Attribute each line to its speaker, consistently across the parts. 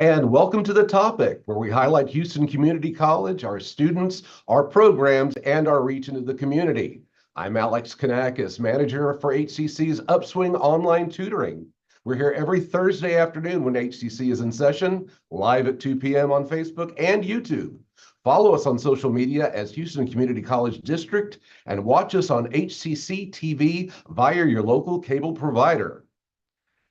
Speaker 1: and welcome to The Topic, where we highlight Houston Community College, our students, our programs, and our reach into the community. I'm Kanakis, manager for HCC's Upswing online tutoring. We're here every Thursday afternoon when HCC is in session, live at 2 p.m. on Facebook and YouTube. Follow us on social media as Houston Community College District and watch us on HCC TV via your local cable provider.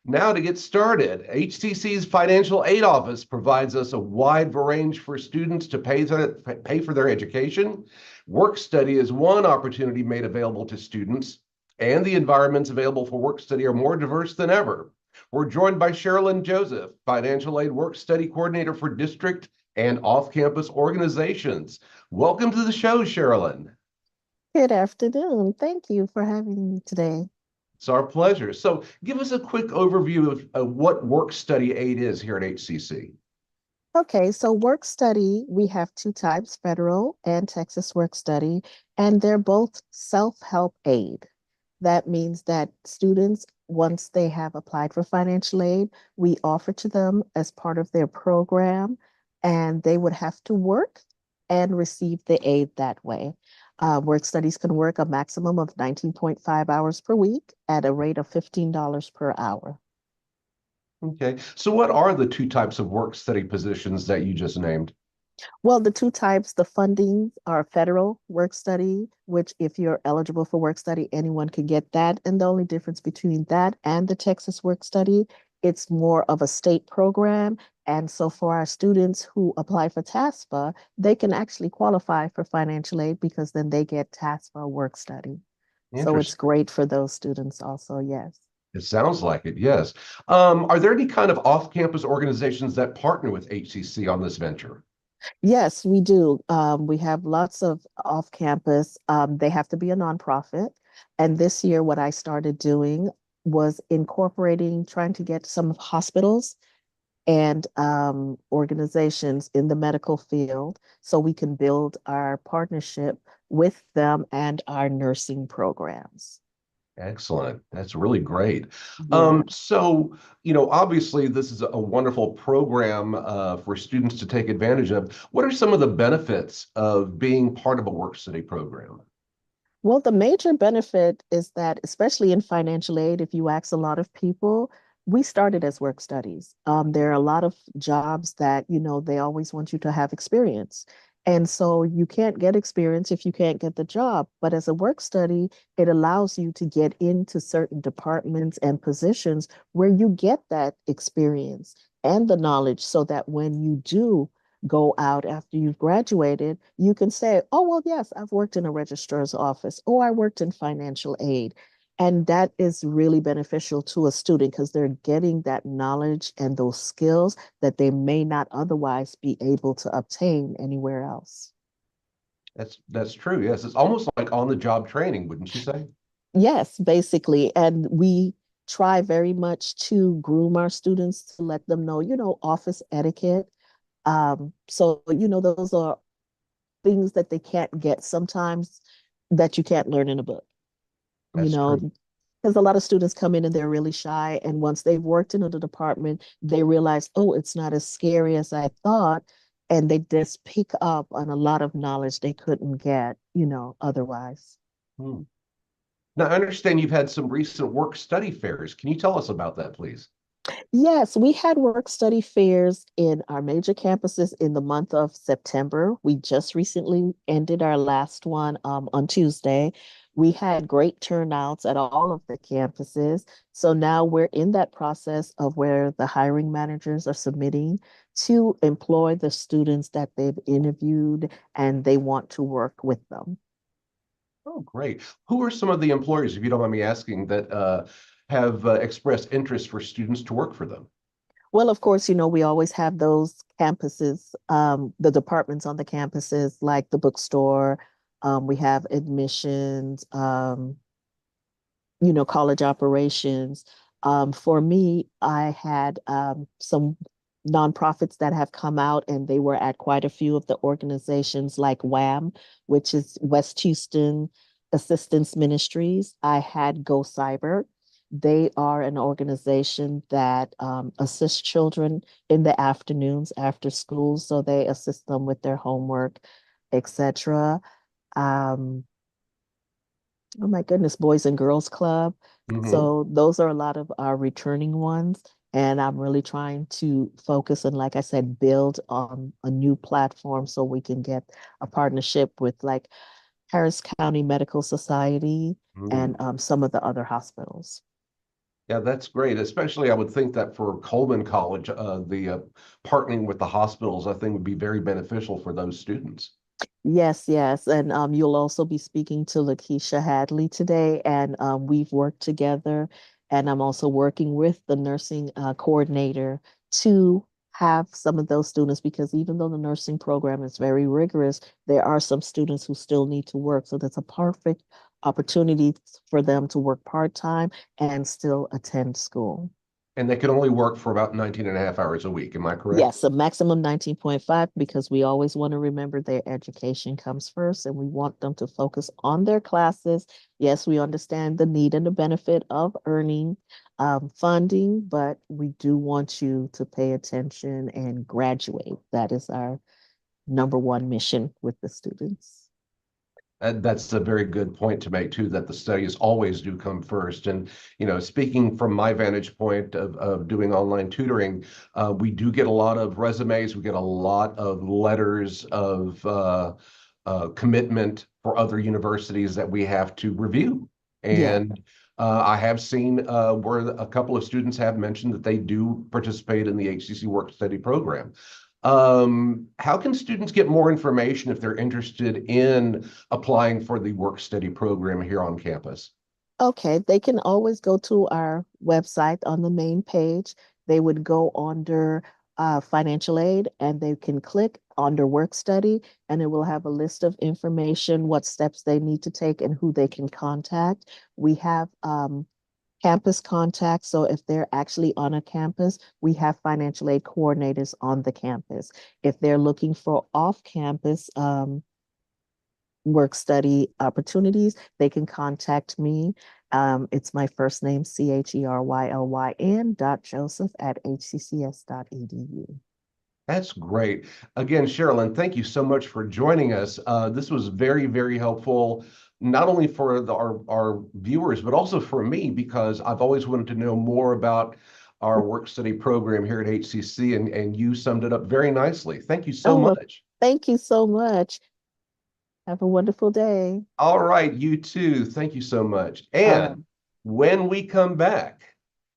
Speaker 1: Now to get started, HCC's Financial Aid Office provides us a wide range for students to pay for their education. Work study is one opportunity made available to students, and the environments available for work study are more diverse than ever. We're joined by Cherylyn Jospeh, Financial Aid Work Study Coordinator for District and Off-Campus Organizations. Welcome to the show, Cherylyn.
Speaker 2: Good afternoon. Thank you for having me today.
Speaker 1: It's our pleasure. So give us a quick overview of what work study aid is here at HCC.
Speaker 2: Okay, so work study, we have two types, federal and Texas work study, and they're both self-help aid. That means that students, once they have applied for financial aid, we offer to them as part of their program, and they would have to work and receive the aid that way. Work studies can work a maximum of 19.5 hours per week at a rate of $15 per hour.
Speaker 1: Okay, so what are the two types of work study positions that you just named?
Speaker 2: Well, the two types, the funding are federal work study, which if you're eligible for work study, anyone can get that. And the only difference between that and the Texas work study, it's more of a state program. And so for our students who apply for TASFA, they can actually qualify for financial aid because then they get TASFA work study. So it's
Speaker 1: Interesting.
Speaker 2: great for those students also, yes.
Speaker 1: It sounds like it, yes. Are there any kind of off-campus organizations that partner with HCC on this venture?
Speaker 2: Yes, we do. We have lots of off campus. They have to be a nonprofit. And this year, what I started doing was incorporating, trying to get some hospitals and organizations in the medical field so we can build our partnership with them and our nursing programs.
Speaker 1: Excellent. That's really great.
Speaker 2: Yeah.
Speaker 1: Obviously, this is a wonderful program for students to take advantage of. What are some of the benefits of being part of a work study program?
Speaker 2: Well, the major benefit is that, especially in financial aid, if you ask a lot of people, we started as work studies. There are a lot of jobs that, they always want you to have experience. And so you can't get experience if you can't get the job. But as a work study, it allows you to get into certain departments and positions where you get that experience and the knowledge so that when you do go out after you've graduated, you can say, oh, well, yes, I've worked in a registrar's office, or I worked in financial aid. And that is really beneficial to a student because they're getting that knowledge and those skills that they may not otherwise be able to obtain anywhere else.
Speaker 1: That's true. Yes, it's almost like on-the-job training, wouldn't you say?
Speaker 2: Yes, basically. And we try very much to groom our students to let them know, office etiquette. Those are things that they can't get sometimes that you can't learn in a book, you
Speaker 1: That's
Speaker 2: know,
Speaker 1: true.
Speaker 2: because a lot of students come in and they're really shy. And once they've worked in the department, they realize, oh, it's not as scary as I thought. And they just pick up on a lot of knowledge they couldn't get, otherwise.
Speaker 1: Hmm. Now, I understand you've had some recent work study fairs. Can you tell us about that, please?
Speaker 2: Yes, we had work study fairs in our major campuses in the month of September. We just recently ended our last one on Tuesday. We had great turnouts at all of the campuses. So now we're in that process of where the hiring managers are submitting to employ the students that they've interviewed and they want to work with them.
Speaker 1: Oh, great. Who are some of the employers, if you don't mind me asking, that have expressed interest for students to work for them?
Speaker 2: Well, of course, we always have those campuses, the departments on the campuses, like the bookstore. We have admissions, college operations. For me, I had some nonprofits that have come out and they were at quite a few of the organizations like WHAM, which is West Houston Assistance Ministries. I had Go Cyber. They are an organization that assists children in the afternoons after school. So they assist them with their homework, etc. Um, oh my goodness, Boys and Girls Club.
Speaker 1: Mhm.
Speaker 2: So those are a lot of our returning ones. And I'm really trying to focus and, like I said, build on a new platform so we can get a partnership with like Harris County Medical Society and
Speaker 1: Mm.
Speaker 2: some of the other hospitals.
Speaker 1: Yeah, that's great. Especially, I would think that for Coleman College, the partnering with the hospitals, I think would be very beneficial for those students.
Speaker 2: Yes, yes. And you'll also be speaking to Lakisha Hadley today, and we've worked together. And I'm also working with the nursing coordinator to have some of those students, because even though the nursing program is very rigorous, there are some students who still need to work. So that's a perfect opportunity for them to work part-time and still attend school.
Speaker 1: And they can only work for about 19 and a half hours a week. Am I correct?
Speaker 2: Yes, a maximum 19.5, because we always want to remember their education comes first and we want them to focus on their classes. Yes, we understand the need and the benefit of earning funding, but we do want you to pay attention and graduate. That is our number one mission with the students.
Speaker 1: And that's a very good point to make too, that the studies always do come first. And, speaking from my vantage point of doing online tutoring, we do get a lot of resumes. We get a lot of letters of commitment for other universities that we have to review.
Speaker 2: Yeah.
Speaker 1: And I have seen where a couple of students have mentioned that they do participate in the HCC work study program. How can students get more information if they're interested in applying for the work study program here on campus?
Speaker 2: Okay, they can always go to our website on the main page. They would go under financial aid and they can click under work study, and it will have a list of information, what steps they need to take and who they can contact. We have campus contacts. So if they're actually on a campus, we have financial aid coordinators on the campus. If they're looking for off campus, work study opportunities, they can contact me. It's my first name, Cherylyn .joseph@hccs.edu.
Speaker 1: That's great. Again, Cherylyn, thank you so much for joining us. This was very, very helpful, not only for our viewers, but also for me, because I've always wanted to know more about our work study program here at HCC, and you summed it up very nicely. Thank you so
Speaker 2: Oh, well,
Speaker 1: much.
Speaker 2: thank you so much. Have a wonderful day.
Speaker 1: All right, you too. Thank you so much.
Speaker 2: All right.
Speaker 1: And when we come back,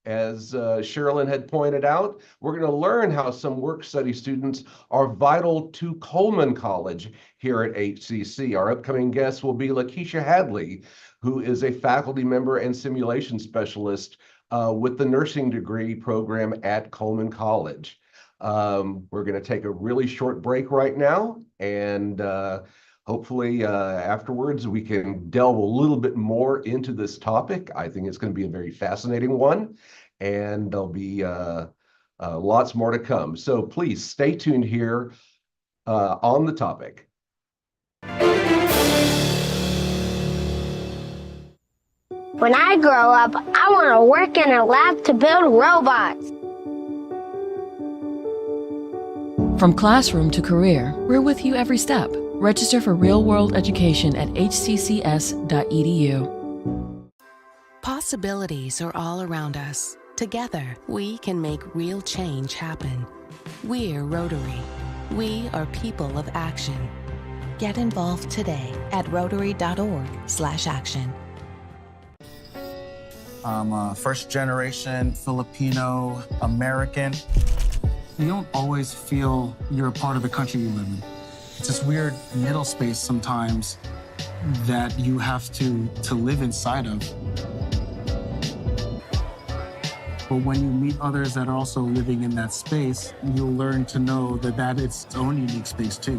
Speaker 1: as Cherylyn had pointed out, we're going to learn how some work study students are vital to Coleman College here at HCC. Our upcoming guest will be Lakisha Hadley, who is a faculty member and simulation specialist with the nursing degree program at Coleman College. We're going to take a really short break right now, and hopefully, afterwards, we can delve a little bit more into this topic. I think it's going to be a very fascinating one, and there'll be lots more to come. So please stay tuned here on the topic.
Speaker 3: When I grow up, I want to work in a lab to build robots.
Speaker 4: From classroom to career, we're with you every step. Register for real-world education at hccs.edu.
Speaker 5: Possibilities are all around us. Together, we can make real change happen. We're Rotary. We are people of action. Get involved today at rotary.org/action.
Speaker 6: I'm a first-generation Filipino American. You don't always feel you're a part of the country you live in. It's this weird middle space sometimes that you have to live inside of. But when you meet others that are also living in that space, you'll learn to know that it's its own unique space too.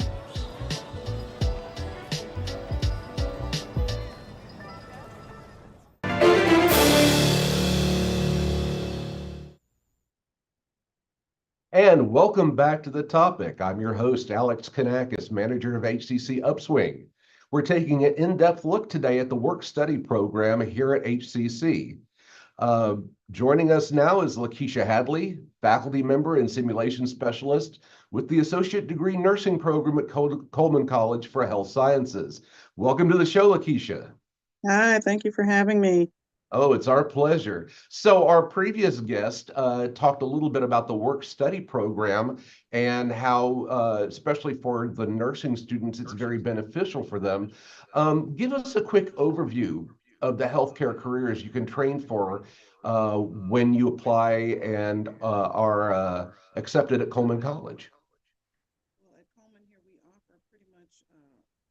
Speaker 1: And welcome back to the topic. I'm your host, Alex Kanakis, manager of HCC Upswing. We're taking an in-depth look today at the work study program here at HCC. Uh, Joining us now is Lakisha Hadley, faculty member and simulation specialist with the Associate Degree Nursing Program at Coleman College for Health Sciences. Welcome to the show, Lakisha.
Speaker 7: Hi, thank you for having me.
Speaker 1: Oh, it's our pleasure. So our previous guest talked a little bit about the work-study program and how, especially for the nursing students, it's very beneficial for them. Give us a quick overview of the healthcare careers you can train for when you apply and are accepted at Coleman College.
Speaker 7: Well, at Coleman here, we offer pretty much,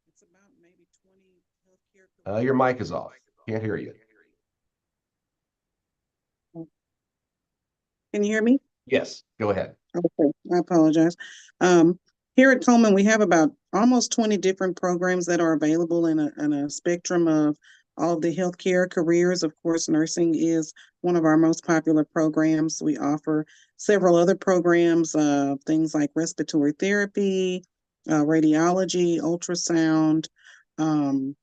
Speaker 7: it's about maybe 20 healthcare
Speaker 1: Your
Speaker 7: careers.
Speaker 1: mic is off. Can't hear you.
Speaker 7: Can you hear me?
Speaker 1: Yes, go ahead.
Speaker 7: Okay, I apologize. Here at Coleman, we have about almost 20 different programs that are available in a spectrum of all of the healthcare careers. Of course, nursing is one of our most popular programs. We offer several other programs, things like respiratory therapy, radiology, ultrasound,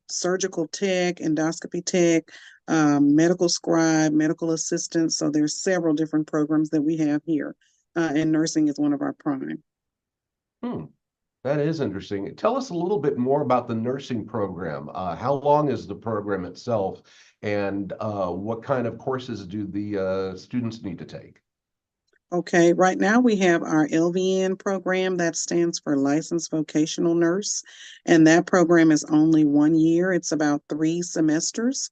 Speaker 7: surgical tech, endoscopy tech, medical scribe, medical assistant. So there's several different programs that we have here, and nursing is one of our prime.
Speaker 1: That is interesting. Tell us a little bit more about the nursing program. How long is the program itself, and what kind of courses do the students need to take?
Speaker 7: Okay, right now we have our LVN program that stands for Licensed Vocational Nurse, and that program is only 1 year. It's about 3 semesters.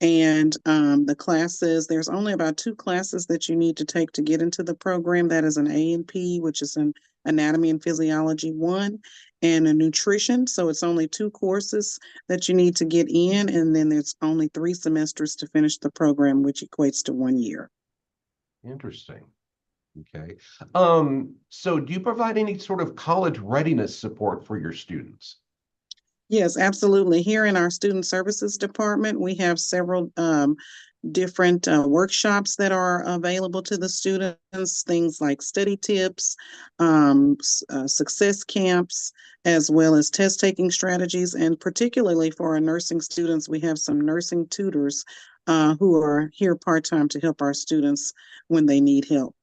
Speaker 7: And the classes, there's only about 2 classes that you need to take to get into the program. That is an A&P, which is an Anatomy and Physiology 1, and a Nutrition. So it's only 2 courses that you need to get in, and then there's only 3 semesters to finish the program, which equates to 1 year.
Speaker 1: Interesting. Okay. So do you provide any sort of college readiness support for your students?
Speaker 7: Yes, absolutely. Here in our Student Services Department, we have several different workshops that are available to the students, things like study tips, success camps, as well as test-taking strategies. And particularly for our nursing students, we have some nursing tutors who are here part-time to help our students when they need help.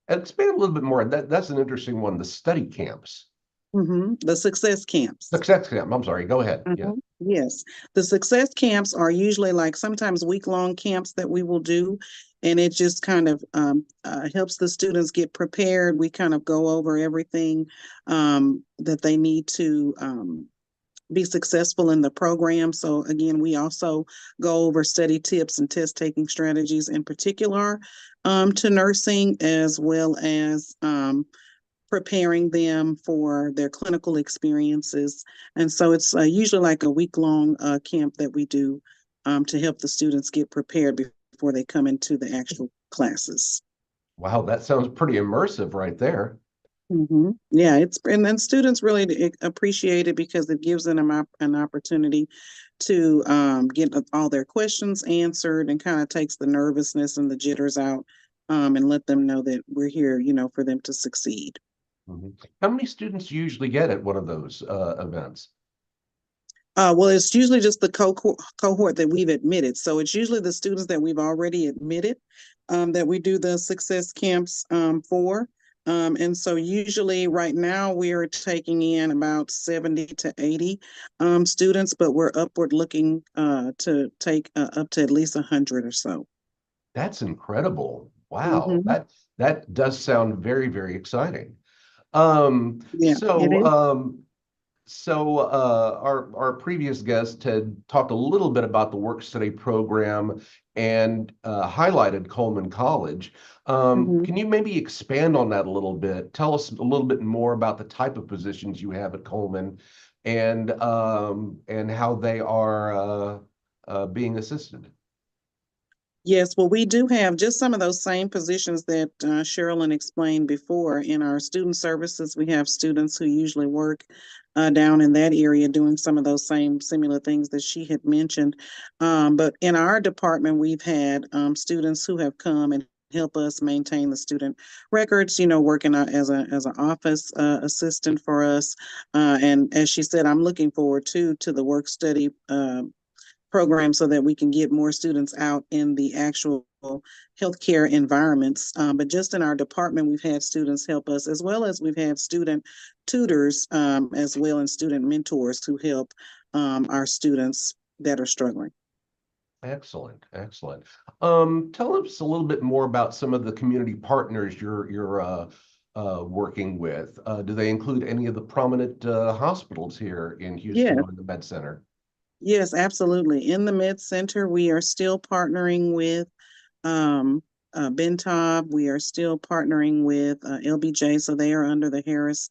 Speaker 1: Expand a little bit more. That's an interesting one, the study camps.
Speaker 7: The success camps.
Speaker 1: Success camp. I'm sorry. Go ahead. Yeah.
Speaker 7: Yes. The success camps are usually like sometimes week-long camps that we will do. And it just kind of helps the students get prepared. We kind of go over everything that they need to be successful in the program. So again, we also go over study tips and test-taking strategies in particular to nursing, as well as preparing them for their clinical experiences. And so it's usually like a week-long camp that we do to help the students get prepared before they come into the actual classes.
Speaker 1: Wow, that sounds pretty immersive right there.
Speaker 7: Yeah, and then students really appreciate it because it gives them an opportunity to get all their questions answered and kind of takes the nervousness and the jitters out and let them know that we're here, for them to succeed.
Speaker 1: How many students usually get at one of those events?
Speaker 7: Well, it's usually just the cohort that we've admitted. So it's usually the students that we've already admitted that we do the success camps for. And so usually right now we are taking in about 70 to 80 students, but we're upward looking to take up to at least 100 or so.
Speaker 1: That's incredible. Wow. That does sound very, very exciting.
Speaker 7: Yeah,
Speaker 1: So our previous guest had talked a little bit about the work study program and highlighted Coleman College. Can you maybe expand on that a little bit? Tell us a little bit more about the type of positions you have at Coleman and how they are being assisted.
Speaker 7: Yes, well, we do have just some of those same positions that Cherylyn explained before. In our student services, we have students who usually work down in that area doing some of those same similar things that she had mentioned. But in our department, we've had students who have come and help us maintain the student records, working as an office assistant for us. And as she said, I'm looking forward to the work study program so that we can get more students out in the actual healthcare environments. But just in our department, we've had students help us, as well as we've had student tutors as well, and student mentors who help our students that are struggling.
Speaker 1: Excellent, excellent. Tell us a little bit more about some of the community partners you're working with. Do they include any of the prominent hospitals here in Houston or the Med Center?
Speaker 7: Yes, absolutely. In the Med Center, we are still partnering with Bentob. We are still partnering with LBJ, so they are under the Harris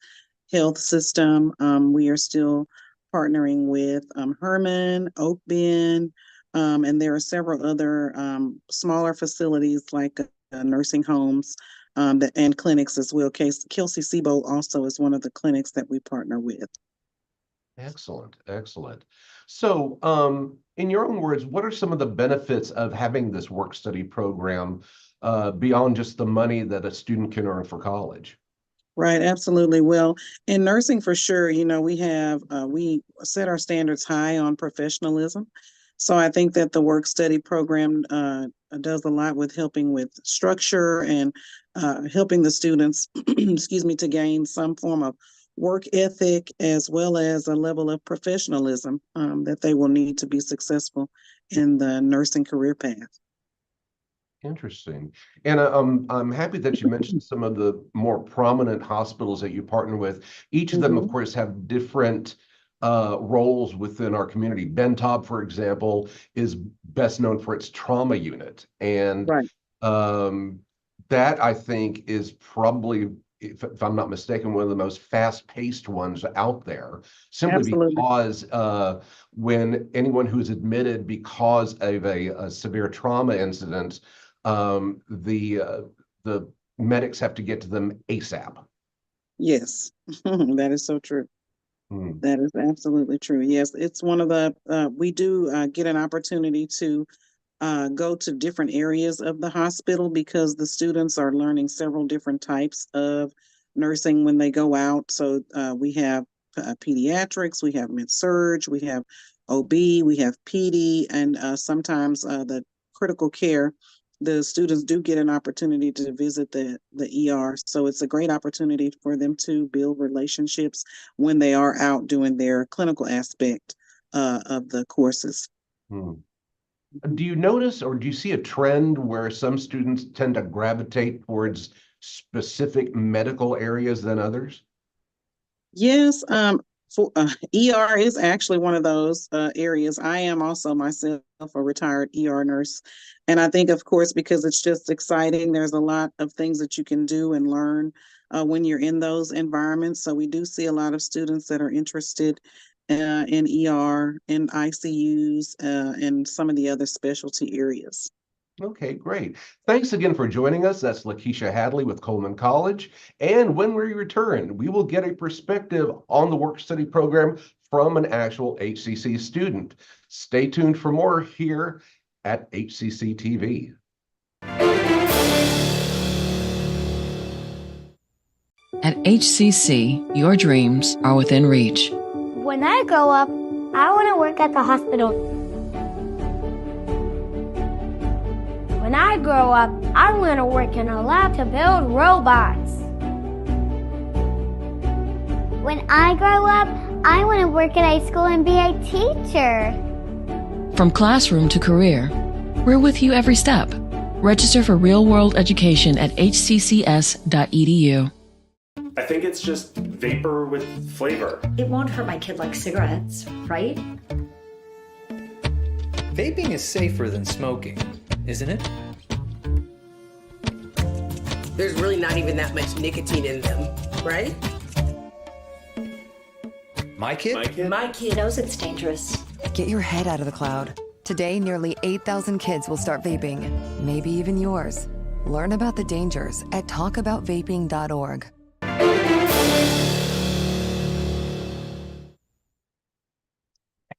Speaker 7: Health System. We are still partnering with Herman, Oak Bend, and there are several other smaller facilities like nursing homes and clinics as well. Kelsey-Seybold also is one of the clinics that we partner with.
Speaker 1: Excellent, excellent. So, in your own words, what are some of the benefits of having this work-study program beyond just the money that a student can earn for college?
Speaker 7: Right, absolutely. Well, in nursing for sure, you know, we set our standards high on professionalism. So I think that the work-study program does a lot with helping with structure and helping the students, excuse me, to gain some form of work ethic as well as a level of professionalism that they will need to be successful in the nursing career path.
Speaker 1: Interesting. And I'm happy that you mentioned some of the more prominent hospitals that you partner with. Each of them, of course, have different roles within our community. Bentob, for example, is best known for its trauma unit. And that, I think, is probably, if I'm not mistaken, one of the most fast-paced ones out there, simply because when anyone who's admitted because of a severe trauma incident, the medics have to get to them ASAP. Yes,
Speaker 7: that is so true. That is absolutely true. Yes, it's one of the, we do get an opportunity to go to different areas of the hospital because the students are learning several different types of nursing when they go out. So we have pediatrics, we have med-surg, we have OB, we have PD, and sometimes the critical care. The students do get an opportunity to visit the ER. So it's a great opportunity for them to build relationships when they are out doing their clinical aspect of the courses.
Speaker 1: Do you notice or do you see a trend where some students tend to gravitate towards specific medical areas than others?
Speaker 7: Yes, ER is actually one of those areas. I am also myself a retired ER nurse. And I think, of course, because it's just exciting, there's a lot of things that you can do and learn when you're in those environments. So we do see a lot of students that are interested in ER, in ICUs, and some of the other specialty areas.
Speaker 1: Okay, great. Thanks again for joining us. That's Lakisha Hadley with Coleman College. And when we return, we will get a perspective on the work-study program from an actual HCC student. Stay tuned for more here at HCC TV.
Speaker 4: At HCC, your dreams are within reach.
Speaker 3: When I grow up, I want to work at the hospital. When I grow up, I want to work in a lab to build robots. When I grow up, I want to work at a school and be a teacher.
Speaker 4: From classroom to career, we're with you every step. Register for real-world education at hccs.edu.
Speaker 8: I think it's just vapor with flavor.
Speaker 9: It won't hurt my kid like cigarettes, right?
Speaker 10: Vaping is safer than smoking, isn't it?
Speaker 11: There's really not even that much nicotine in them, right?
Speaker 10: My kid?
Speaker 9: My kid knows it's dangerous.
Speaker 12: Get your head out of the cloud. Today, nearly 8,000 kids will start vaping, maybe even yours. Learn about the dangers at talkaboutvaping.org.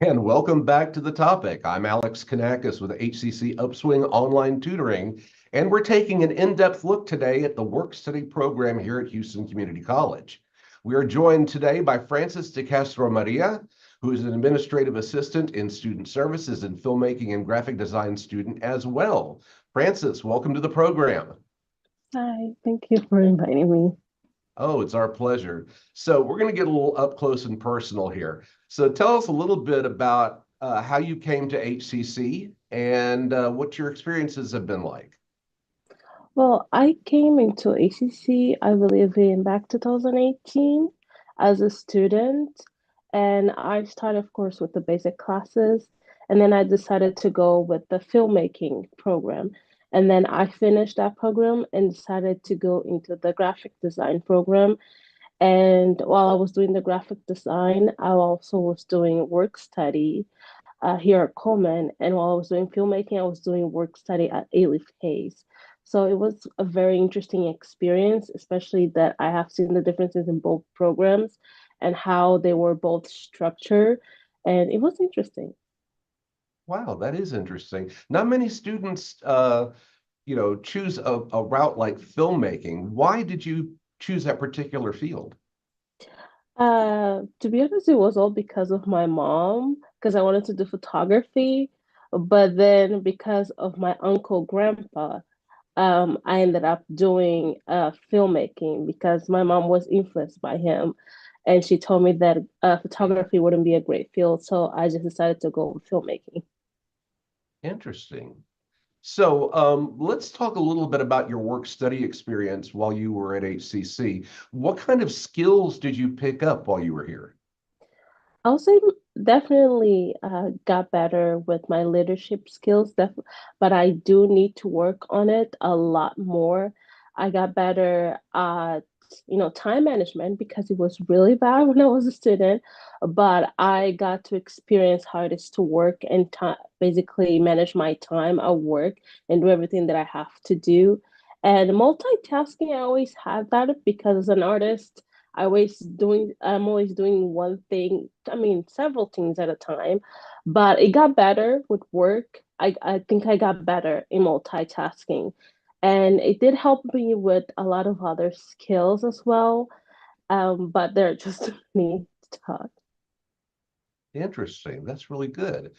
Speaker 1: And welcome back to The Topic. I'm Alex Kanakis with HCC Upswing Online Tutoring, and we're taking an in-depth look today at the work-study program here at Houston Community College. We are joined today by Francis de Castro Maria, who is an administrative assistant in student services and filmmaking and graphic design student as well. Frances, welcome to the program.
Speaker 13: Hi, thank you for inviting me.
Speaker 1: Oh, it's our pleasure. So we're going to get a little up close and personal here. So tell us a little bit about how you came to HCC and what your experiences have been like.
Speaker 13: Well, I came into ACC, I believe, in back 2018 as a student, and I started, of course, with the basic classes, and then I decided to go with the filmmaking program. And then I finished that program and decided to go into the graphic design program. And while I was doing the graphic design, I also was doing work study here at Coleman. And while I was doing filmmaking, I was doing work study at A-Leaf Hayes. So it was a very interesting experience, especially that I have seen the differences in both programs and how they were both structured. And it was interesting.
Speaker 1: Wow, that is interesting. Not many students, choose a route like filmmaking. Why did you choose that particular field?
Speaker 13: To be honest, it was all because of my mom, because I wanted to do photography, but then because of my uncle, grandpa, I ended up doing filmmaking because my mom was influenced by him, and she told me that photography wouldn't be a great field, so I just decided to go with filmmaking.
Speaker 1: Interesting. So let's talk a little bit about your work study experience while you were at HCC. What kind of skills did you pick up while you were here?
Speaker 13: I'll say definitely got better with my leadership skills, but I do need to work on it a lot more. I got better at, time management because it was really bad when I was a student, but I got to experience how it is to work and basically manage my time at work and do everything that I have to do. And multitasking, I always had that because as an artist, I'm always doing one thing, I mean several things at a time, but it got better with work. I think I got better in multitasking, and it did help me with a lot of other skills as well, but they're just me to talk.
Speaker 1: Interesting. That's really good.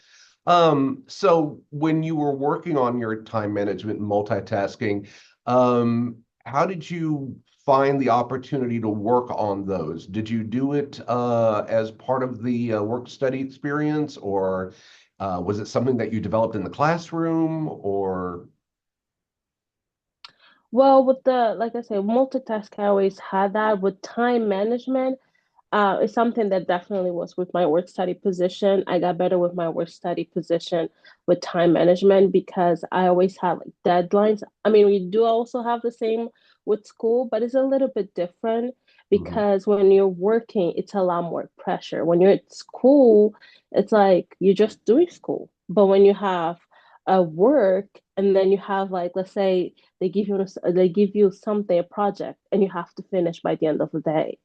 Speaker 1: So when you were working on your time management and multitasking, how did you find the opportunity to work on those? Did you do it as part of the work study experience, or was it something that you developed in the classroom, or?
Speaker 13: Well, with like I said, multitasking, I always had that. With time management, it's something that definitely was with my work study position. I got better with my work study position with time management because I always have like deadlines. I mean, we do also have the same with school, but it's a little bit different because when you're working, it's a lot more pressure. When you're at school, it's like you're just doing school. But when you have work and then you have like, let's say they give you something, a project, and you have to finish by the end of the day.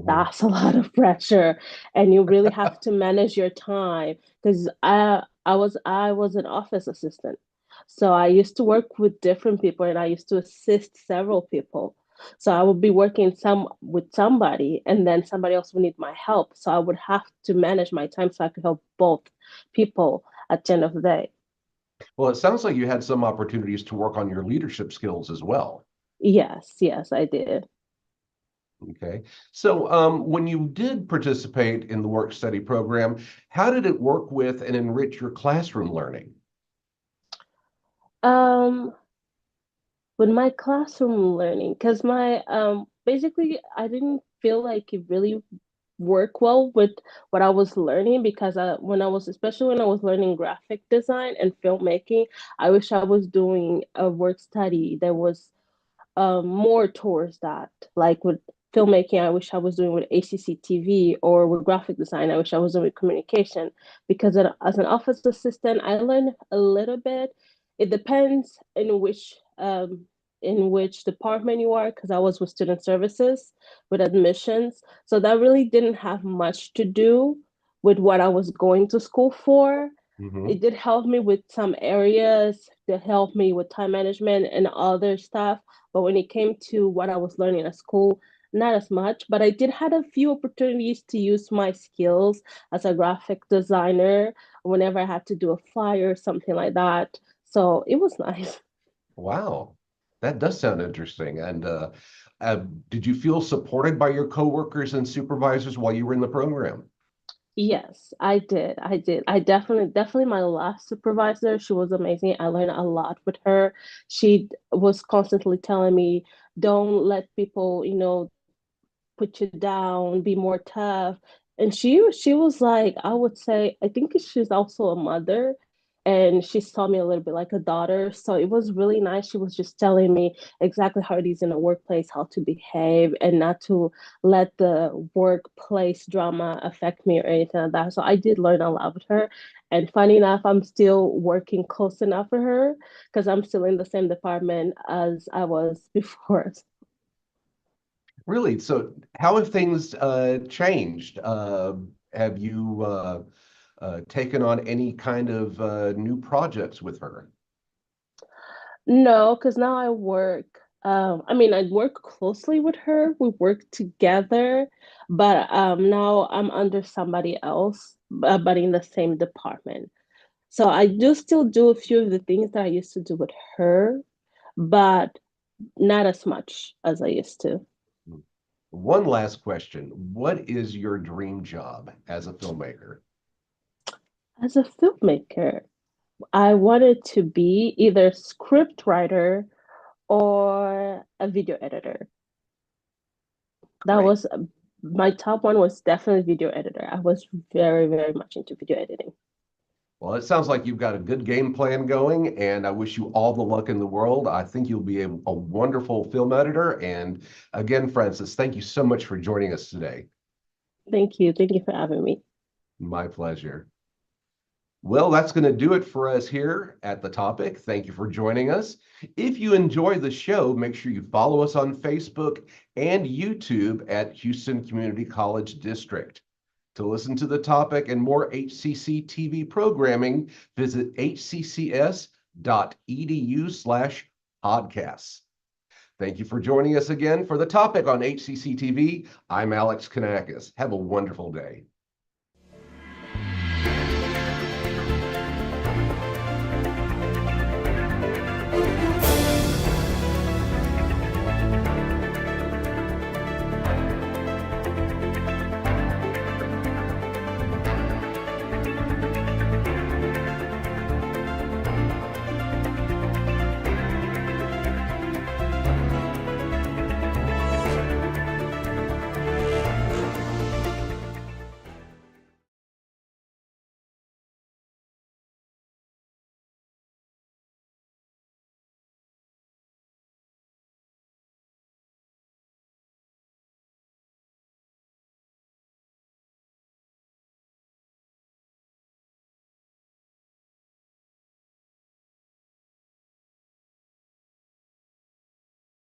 Speaker 13: That's a lot of pressure, and you really have to manage your time because I was an office assistant, so I used to work with different people and I used to assist several people. So I would be working with somebody, and then somebody else would need my help. So I would have to manage my time so I could help both people at the end of the day.
Speaker 1: Well, it sounds like you had some opportunities to work on your leadership skills as well.
Speaker 13: Yes, I did.
Speaker 1: Okay. So when you did participate in the work study program, how did it work with and enrich your classroom learning?
Speaker 13: Um, with my classroom learning, because my basically I didn't feel like it really worked well with what I was learning because especially when I was learning graphic design and filmmaking, I wish I was doing a work study that was more towards that. Like with filmmaking, I wish I was doing with ACCTV, or with graphic design, I wish I was doing with communication. Because as an office assistant, I learned a little bit. It depends in which department you are, because I was with student services, with admissions. So that really didn't have much to do with what I was going to school for. It did help me with some areas that helped me with time management and other stuff. But when it came to what I was learning at school, not as much, but I did had a few opportunities to use my skills as a graphic designer whenever I had to do a flyer or something like that. So it was nice.
Speaker 1: Wow, that does sound interesting. And did you feel supported by your coworkers and supervisors while you were in the program?
Speaker 13: Yes, I did. I did. I definitely my last supervisor, she was amazing. I learned a lot with her. She was constantly telling me, don't let people, put you down, be more tough. And she was like, I would say, I think she's also a mother, and she saw me a little bit like a daughter. So it was really nice. She was just telling me exactly how it is in a workplace, how to behave, and not to let the workplace drama affect me or anything like that. So I did learn a lot with her. And funny enough, I'm still working close enough for her because I'm still in the same department as I was before.
Speaker 1: Really? So how have things changed? Have you taken on any kind of new projects with her?
Speaker 13: No, because now I work. I work closely with her. We work together, but now I'm under somebody else, but in the same department. So I do still do a few of the things that I used to do with her, but not as much as I used to.
Speaker 1: One last question. What is your dream job as a filmmaker?
Speaker 13: As a filmmaker, I wanted to be either script writer or a video editor. That
Speaker 1: Great.
Speaker 13: was my top one was definitely video editor. I was very, very much into video editing.
Speaker 1: Well, it sounds like you've got a good game plan going, and I wish you all the luck in the world. I think you'll be a wonderful film editor. And again, Francis, thank you so much for joining us today.
Speaker 13: Thank you. Thank you for having me.
Speaker 1: My pleasure. Well, that's going to do it for us here at The Topic. Thank you for joining us. If you enjoy the show, make sure you follow us on Facebook and YouTube at Houston Community College District. To listen to The Topic and more HCC TV programming, visit hccs.edu/podcasts. Thank you for joining us again for The Topic on HCC TV. I'm Alex Kanakis. Have a wonderful day.